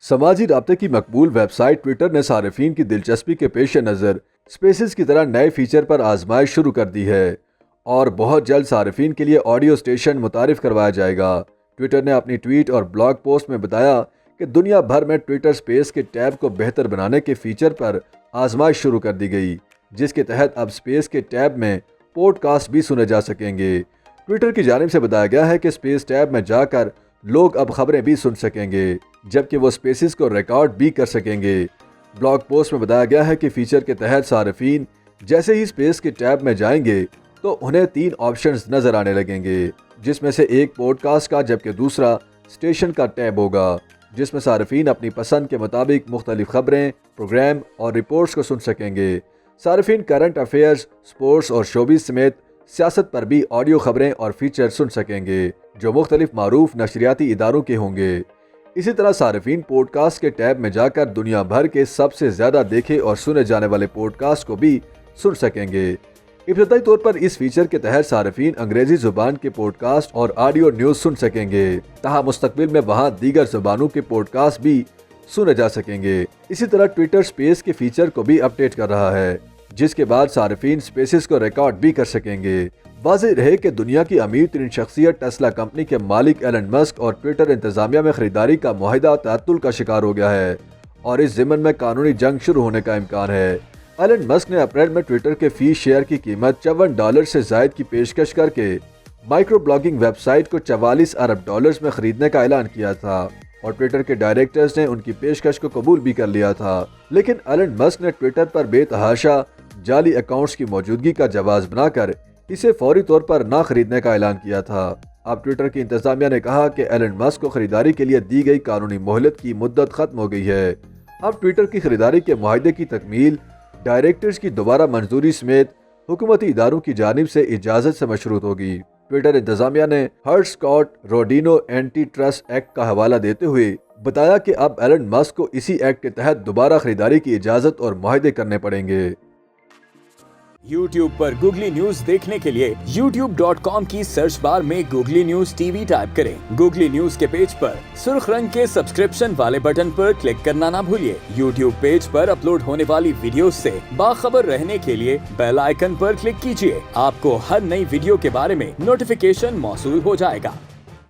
سماجی رابطے کی مقبول ویب سائٹ ٹویٹر نے صارفین کی دلچسپی کے پیش نظر اسپیسز کی طرح نئے فیچر پر آزمائش شروع کر دی ہے اور بہت جلد صارفین کے لیے آڈیو اسٹیشن متعارف کروایا جائے گا۔ ٹویٹر نے اپنی ٹویٹ اور بلاگ پوسٹ میں بتایا کہ دنیا بھر میں ٹویٹر اسپیس کے ٹیب کو بہتر بنانے کے فیچر پر آزمائش شروع کر دی گئی، جس کے تحت اب اسپیس کے ٹیب میں پوڈ کاسٹ بھی سنے جا سکیں گے۔ ٹویٹر کی جانب سے بتایا گیا ہے کہ اسپیس ٹیب میں جا کر لوگ اب خبریں بھی سن سکیں گے، جبکہ وہ اسپیسز کو ریکارڈ بھی کر سکیں گے۔ بلاگ پوسٹ میں بتایا گیا ہے کہ فیچر کے تحت صارفین جیسے ہی اسپیس کے ٹیب میں جائیں گے تو انہیں 3 آپشنز نظر آنے لگیں گے، جس میں سے ایک پوڈ کاسٹ کا جبکہ دوسرا اسٹیشن کا ٹیب ہوگا، جس میں صارفین اپنی پسند کے مطابق مختلف خبریں، پروگرام اور رپورٹس کو سن سکیں گے۔ صارفین کرنٹ افیئرز، سپورٹس اور شوبز سمیت سیاست پر بھی آڈیو خبریں اور فیچر سن سکیں گے جو مختلف معروف نشریاتی اداروں کے ہوں گے۔ اسی طرح صارفین پوڈ کاسٹ کے ٹیب میں جا کر دنیا بھر کے سب سے زیادہ دیکھے اور سنے جانے والے پوڈ کاسٹ کو بھی سن سکیں گے۔ ابتدائی طور پر اس فیچر کے تحت صارفین انگریزی زبان کے پوڈ کاسٹ اور آڈیو نیوز سن سکیں گے، تاہم مستقبل میں وہاں دیگر زبانوں کے پوڈ کاسٹ بھی سنے جا سکیں گے۔ اسی طرح ٹویٹر اسپیس کے فیچر کو بھی اپڈیٹ کر رہا ہے، جس کے بعد صارفین اسپیسز کو ریکارڈ بھی کر سکیں گے۔ واضح رہے کہ دنیا کی امیر ترین شخصیت ٹیسلا کمپنی کے مالک ایلن مسک اور ٹویٹر انتظامیہ میں خریداری کا معاہدہ تعطل کا شکار ہو گیا ہے اور اس ضمن میں قانونی جنگ شروع ہونے کا امکان ہے۔ ایلن مسک نے اپریل میں ٹویٹر کے فی شیئر کی قیمت $54 سے زائد کی پیشکش کر کے مائکرو بلاگنگ ویب سائٹ کو $44 ارب میں خریدنے کا اعلان کیا تھا اور ٹویٹر کے ڈائریکٹرز نے ان کی پیشکش کو قبول بھی کر لیا تھا، لیکن ایلن مسک نے ٹویٹر پر بے تحاشا جعلی اکاؤنٹس کی موجودگی کا جواز بنا کر اسے فوری طور پر نہ خریدنے کا اعلان کیا تھا۔ اب ٹویٹر کی انتظامیہ نے کہا کہ ایلن مسک کو خریداری کے لیے دی گئی قانونی مہلت کی مدت ختم ہو گئی ہے۔ اب ٹویٹر کی خریداری کے معاہدے کی تکمیل ڈائریکٹرز کی دوبارہ منظوری سمیت حکومتی اداروں کی جانب سے اجازت سے مشروط ہوگی۔ ٹویٹر انتظامیہ نے ہرٹ-سکاٹ-روڈینو اینٹی ٹرسٹ ایکٹ کا حوالہ دیتے ہوئے بتایا کہ اب ایلن مسک کو اسی ایکٹ کے تحت دوبارہ خریداری کی اجازت اور معاہدے کرنے پڑیں گے۔ YouTube پر گوگلی نیوز دیکھنے کے لیے youtube.com کی سرچ بار میں googly news T V type کریں۔ گوگلی نیوز کے پیج پر سرخ رنگ کے سبسکرپشن والے بٹن پر کلک کرنا نہ بھولیے۔ YouTube پیج پر اپلوڈ ہونے والی ویڈیوز سے باخبر رہنے کے لیے بیل آئیکن پر کلک کیجیے۔ آپ کو ہر نئی ویڈیو کے بارے میں نوٹیفیکیشن موصول ہو جائے گا۔